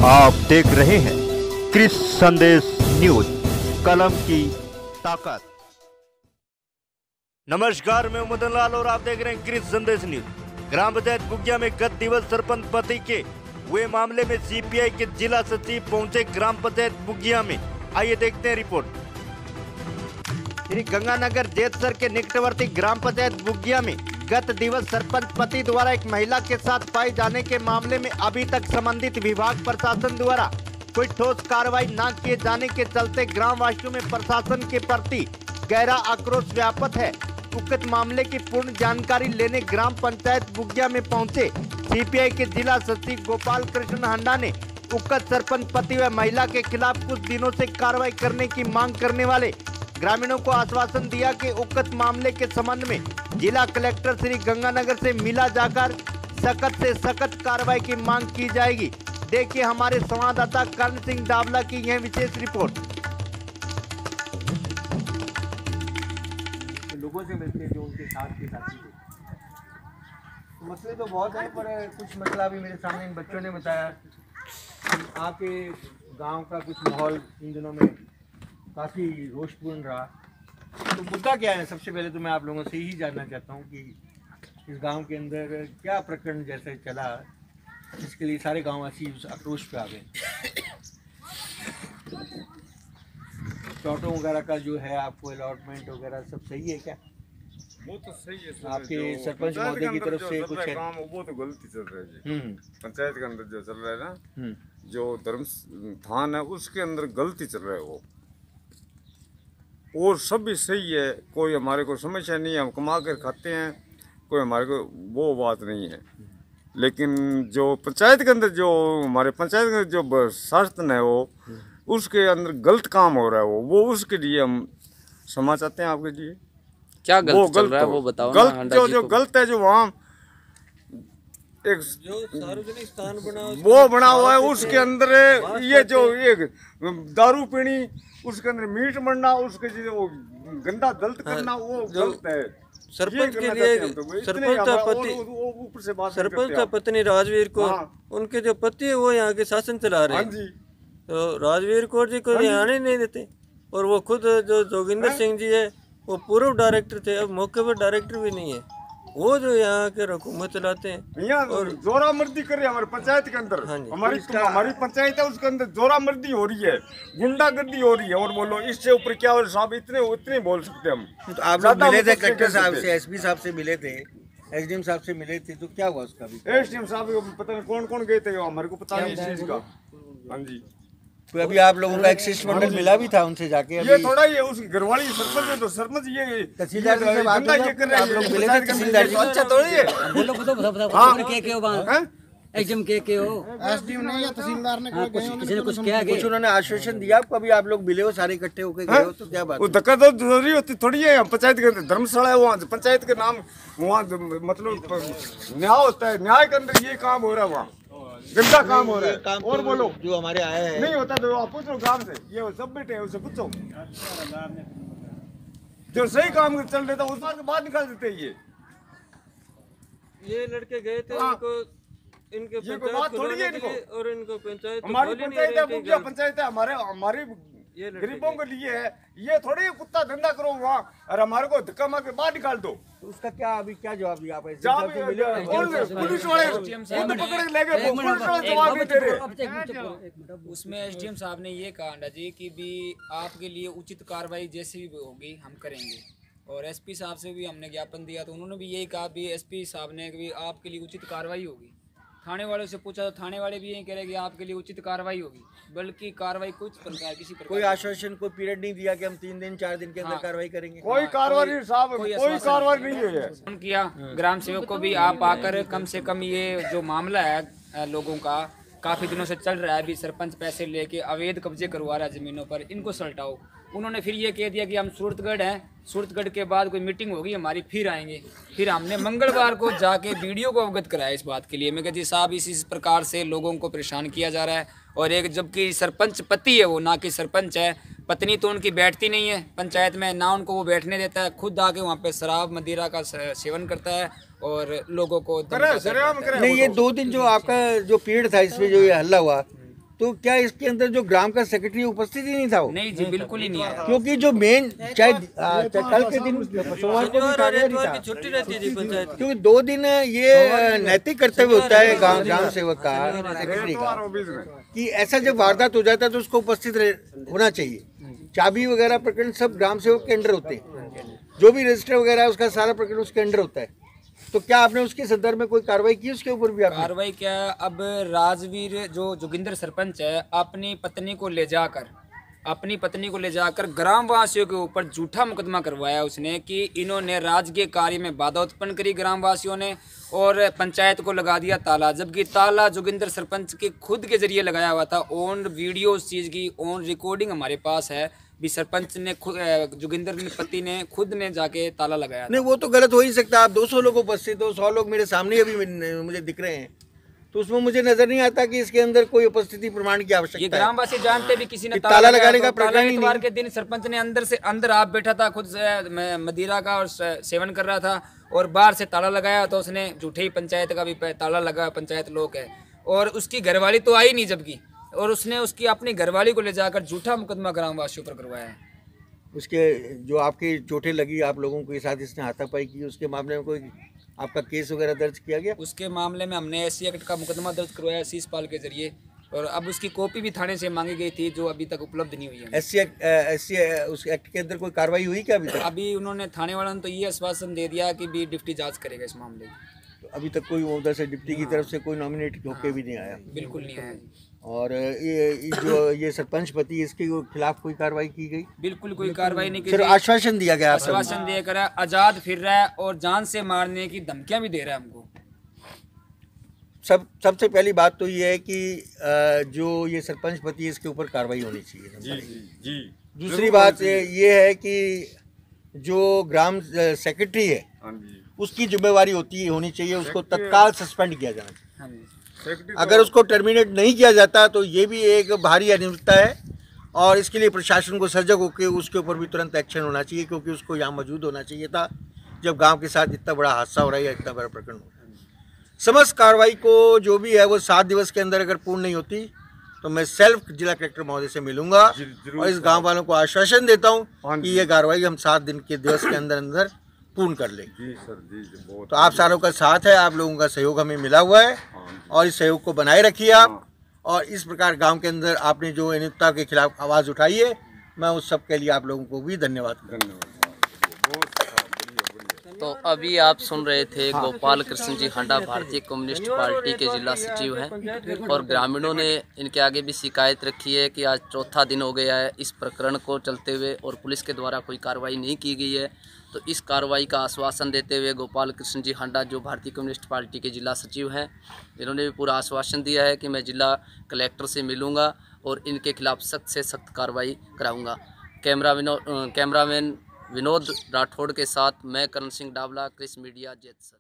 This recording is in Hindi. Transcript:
आप देख रहे हैं क्रिस संदेश न्यूज, कलम की ताकत। नमस्कार, मैं मदन लाल और आप देख रहे हैं क्रिस संदेश न्यूज। ग्राम पंचायत बुगिया में गत दिवस सरपंच पति के हुए मामले में सीपीआई के जिला सचिव पहुंचे ग्राम पंचायत बुगिया में। आइए देखते हैं रिपोर्ट। श्री गंगानगर जेतसर के निकटवर्ती ग्राम पंचायत बुगिया में गत दिवस सरपंच पति द्वारा एक महिला के साथ पाए जाने के मामले में अभी तक संबंधित विभाग प्रशासन द्वारा कोई ठोस कार्रवाई न किए जाने के चलते ग्राम वासियों में प्रशासन के प्रति गहरा आक्रोश व्याप्त है। उक्त मामले की पूर्ण जानकारी लेने ग्राम पंचायत बुगिया में पहुंचे सीपीआई के जिला सचिव गोपाल कृष्ण हंडा ने उक्त सरपंच पति व महिला के खिलाफ कुछ दिनों से कार्रवाई करने की मांग करने वाले ग्रामीणों को आश्वासन दिया कि उक्त मामले के संबंध में जिला कलेक्टर श्री गंगानगर से मिला जाकर सख्त से सख्त कार्रवाई की मांग की जाएगी। देखिए हमारे संवाददाता कर्ण सिंह दावला की यह विशेष रिपोर्ट। लोगों से मिलते जो उनके साथ के साथी थे, मसले तो बहुत हैं, पर कुछ मसला भी मेरे सामने इन बच्चों ने बताया। आपके गांव का कुछ माहौल इन दिनों में काफ़ी रोषपूर्ण रहा। तो मुद्दा क्या है? सबसे पहले तो मैं आप लोगों से ही जानना चाहता हूँ कि इस गांव के अंदर क्या प्रकरण जैसे चला जिसके लिए सारे गांववासी उस आक्रोश पे आ गए। प्लॉटों वगैरह का जो है आपको अलॉटमेंट वगैरह सब सही है क्या? वो तो सही है। आपके सरपंच महोदय की तरफ से कुछ है? काम वो तो गलती चल रहा है जी। पंचायत के अंदर जो चल रहा है ना, जो धर्म स्थान है उसके अंदर गलती चल रहा है वो, और सब भी सही है। कोई हमारे को समस्या नहीं है, हम कमा कर खाते हैं, कोई हमारे को वो बात नहीं है। लेकिन जो पंचायत के अंदर जो हमारे पंचायत के जो शासन है वो उसके अंदर गलत काम हो रहा है वो उसके लिए हम क्षमा चाहते हैं आपके लिए। क्या गलत चल रहा है वो बताओ। गलत जो गलत है, जो वहाँ एक जो सार्वजनिक स्थान वो बना हुआ है उसके अंदर ये जो एक दारू पीनी, उसके अंदर मीट मरना, उसके जो वो गंदा गलत करना वो गलत है। सरपंच के लिए सरपंच का पत्नी राजवीर कौर, उनके जो पति है वो यहाँ के शासन चला रहे हैं। तो राजवीर कौर जी को यहाँ नहीं देते, और वो खुद जो जोगिंदर सिंह जी है वो पूर्व डायरेक्टर थे, अब मौके पर डायरेक्टर भी नहीं है। वो जो यहाँ के हुकूमत चलाते हैं और जोरा मर्दी कर रहे हैं हमारे पंचायत के अंदर। हमारी पंचायत है उसके अंदर जोरा मर्दी हो रही है, गुंडागर्दी हो रही है। और बोलो इससे ऊपर क्या? और साहब इतने बोल सकते हम। तो आप लोग मिले थे कलेक्टर साहब से, एसपी साहब से मिले थे, एसडीएम साहब से मिले थे, तो क्या हुआ उसका? एसडीएम साहब को पता नहीं कौन कौन गए थे, हमारे को पता नहीं इस चीज का। हाँ जी, तो अभी आप लोगों का एक शिष्टमंडल मिला भी था उनसे जाके। ये थोड़ा ये उसकी घरवाली सरपंच है, तो सरपंच ये तहसीलदार से बात ये कर रहे हैं। आप लोग मिले थे तहसीलदार जी? अच्छा थोड़ी है। बोलो के हो एकदम के हो एसडीएम ने या तहसीलदार ने किसी ने कुछ किया? कुछ उन्होंने आश्वासन दिया आपको? अभी आप लोग मिले हो, सारे इकट्ठे होकर गए हो, तो क्या बात? वो धक्का तो जरूरी होती थोड़ी है। पंचायत के अंदर धर्मशाला है, वहाँ पंचायत के नाम वहाँ मतलब न्याय होता है, न्याय के अंदर ये काम हो रहा है, वहाँ गंदा काम हो रहा है। काम और बोलो जो हमारे आए हैं नहीं होता तो आप पूछो गांव से, ये सब बेटे उससे पूछो। जो सही काम चल रहा था उसके बाद निकाल देते ये लड़के गए थे। इनके बात थोड़ी है इनको, और इनको पंचायत हमारी पंचायत है, मुखिया पंचायत है, हमारी गरीबों के लिए है। ये थोड़ी कुत्ता धंधा करो वहाँ और हमारे को धक्का मार के बाहर निकाल दो। तो उसका क्या अभी क्या जवाब दिया? पुलिस वाले पकड़ के ले गए, पुलिस वाले जवाब नहीं दे रहे। उसमें एसडीएम साहब ने ये कहा अंडा जी कि भी आपके लिए उचित कार्रवाई जैसी भी होगी हम करेंगे। और एसपी साहब से भी हमने ज्ञापन दिया तो उन्होंने भी यही कहा भी एसपी साहब ने भी आपके लिए उचित कार्रवाई होगी। थाने वालों से पूछा तो थाने वाले भी यही कह रहे कि आपके लिए उचित कार्रवाई होगी, बल्कि कार्रवाई कुछ प्रकार किसी प्रकार कोई आश्वासन, कोई पीरियड नहीं दिया कि हम 3 दिन 4 दिन के अंदर कार्रवाई करेंगे। कोई कार्रवाई साहब, कोई कार्रवाई नहीं है। फोन किया ग्राम सेवक को भी, आप आकर कम से कम ये जो मामला है लोगों का काफ़ी दिनों से चल रहा है, अभी सरपंच पैसे लेके अवैध कब्जे करवा रहा है ज़मीनों पर, इनको सलटाओ। उन्होंने फिर ये कह दिया कि हम सूरतगढ़ हैं, सूरतगढ़ के बाद कोई मीटिंग होगी हमारी फिर आएंगे। फिर हमने मंगलवार को जाके वीडियो को अवगत कराया इस बात के लिए। मैं कहती साहब इस प्रकार से लोगों को परेशान किया जा रहा है, और एक जबकि सरपंच पति है वो, ना कि सरपंच है। पत्नी तो उनकी बैठती नहीं है पंचायत में, ना उनको वो बैठने देता है, खुद आके वहाँ पे शराब मदिरा का सेवन करता है और लोगों को नहीं। ये 2 दिन जो आपका जो पीरियड था इसमें जो ये हल्ला हुआ, तो क्या इसके अंदर जो ग्राम का सेक्रेटरी उपस्थित ही नहीं था वो? नहीं जी, बिल्कुल ही नहीं आया। क्योंकि जो मेन चाहे कल के दिन सोमवार को भी कार्य छुट्टी रहती थी पंचायत की। क्योंकि 2 दिन ये नैतिक कर्तव्य होता है ग्राम सेवक का, सेक्रेटरी का, कि ऐसा जब वारदात हो जाता है तो उसको उपस्थित होना चाहिए। चाबी वगैरह प्रकरण सब ग्राम सेवक के अंडर होते हैं, जो भी रजिस्टर वगैरह है उसका सारा प्रकरण उसके अंडर होता है। तो क्या आपने उसके संदर्भ में कोई कार्रवाई की उसके ऊपर भी? कार्रवाई क्या, अब राजवीर जो जोगिंदर सरपंच है अपनी पत्नी को ले जाकर ग्रामवासियों के ऊपर झूठा मुकदमा करवाया उसने कि इन्होंने राजकीय कार्य में बाधा उत्पन्न करी ग्रामवासियों ने, और पंचायत को लगा दिया ताला, जबकि ताला जोगिंदर सरपंच के खुद के जरिए लगाया हुआ था। ऑन वीडियो उस चीज़ की ऑन रिकॉर्डिंग हमारे पास है भी, सरपंच ने जोगिंदर पति ने खुद ने जाके ताला लगाया। नहीं, वो तो गलत हो ही सकता। आप 200 लोग उपस्थित हो, 100 लोग मेरे सामने अभी मुझे दिख रहे हैं, तो उसमें मुझे नजर नहीं आता कि इसके अंदर कोई उपस्थिति प्रमाण की आवश्यकता है। ये ग्रामवासी जानते भी किसी ने ताला लगाने का प्रकरण ही इतवार के दिन सरपंच ने अंदर आप बैठा था खुद से मदिरा का और सेवन कर रहा था, और बाहर से ताला लगाया तो उसने झूठे ही पंचायत का भी ताला लगा, पंचायत लोग है, और उसकी घरवाली तो आई नहीं जबकि, और उसने उसकी अपनी घरवाली को ले जाकर झूठा मुकदमा ग्रामवासियों पर करवाया है। उसके जो आपकी चोटें लगी आप लोगों के साथ इसने हाथापाई की, उसके मामले में कोई आपका केस वगैरह दर्ज किया गया? उसके मामले में हमने SC एक्ट का मुकदमा दर्ज करवाया सीसपाल के जरिए, और अब उसकी कॉपी भी थाने से मांगी गई थी जो अभी तक उपलब्ध नहीं हुई है। SC उस एक्ट के अंदर कोई कार्रवाई हुई क्या अभी तक? अभी उन्होंने थाने वालों ने तो ये आश्वासन दे दिया कि भी डिप्टी जांच करेगा इस मामले की। तो अभी तक कोई उधर से डिप्टी की तरफ से कोई नॉमिनेट होके भी नहीं आया? बिल्कुल नहीं आया। और ये सरपंच पति, इसके खिलाफ कोई कार्रवाई की गई? बिल्कुल कोई कार्रवाई नहीं की। सिर्फ आश्वासन दिया गया? आश्वासन दिया कर आजाद फिर रहा है और जान से मारने की धमकियां भी दे रहा है हमको। सबसे पहली बात तो ये है कि जो ये सरपंच पति है इसके ऊपर कार्रवाई होनी चाहिए। जी। दूसरी बात ये है कि जो ग्राम सेक्रेटरी है उसकी जिम्मेवारी होनी चाहिए, उसको तत्काल सस्पेंड किया जाना चाहिए। अगर उसको टर्मिनेट नहीं किया जाता तो ये भी एक भारी अनियमितता है, और इसके लिए प्रशासन को सजग होकर उसके ऊपर भी तुरंत एक्शन होना चाहिए, क्योंकि उसको यहाँ मौजूद होना चाहिए था जब गांव के साथ इतना बड़ा हादसा हो रहा है या इतना बड़ा प्रकरण हो रहा है। समस्त कार्रवाई को जो भी है वो 7 दिवस के अंदर अगर पूर्ण नहीं होती तो मैं सेल्फ जिला कलेक्टर महोदय से मिलूंगा, और इस गाँव वालों को आश्वासन देता हूँ कि ये कार्रवाई हम 7 दिन के दिवस के अंदर अंदर पूर्ण कर लेंगे। जी सर, जी। तो आप सारों का साथ है, आप लोगों का सहयोग हमें मिला हुआ है, और इस सहयोग को बनाए रखिए आप। और इस प्रकार गांव के अंदर आपने जो अनियमितता के खिलाफ आवाज़ उठाई है, मैं उस सब के लिए आप लोगों को भी धन्यवाद करता हूँ। तो अभी आप सुन रहे थे गोपाल कृष्ण जी हांडा भारतीय कम्युनिस्ट पार्टी के जिला सचिव हैं, और ग्रामीणों ने इनके आगे भी शिकायत रखी है कि आज 4था दिन हो गया है इस प्रकरण को चलते हुए और पुलिस के द्वारा कोई कार्रवाई नहीं की गई है। तो इस कार्रवाई का आश्वासन देते हुए गोपाल कृष्ण जी हांडा जो भारतीय कम्युनिस्ट पार्टी के जिला सचिव हैं, इन्होंने भी पूरा आश्वासन दिया है कि मैं जिला कलेक्टर से मिलूंगा और इनके खिलाफ सख्त से सख्त कार्रवाई कराऊंगा। कैमरामैन विनोद राठौड़ के साथ मैं करण सिंह डावला, क्रिस मीडिया, जेतसर।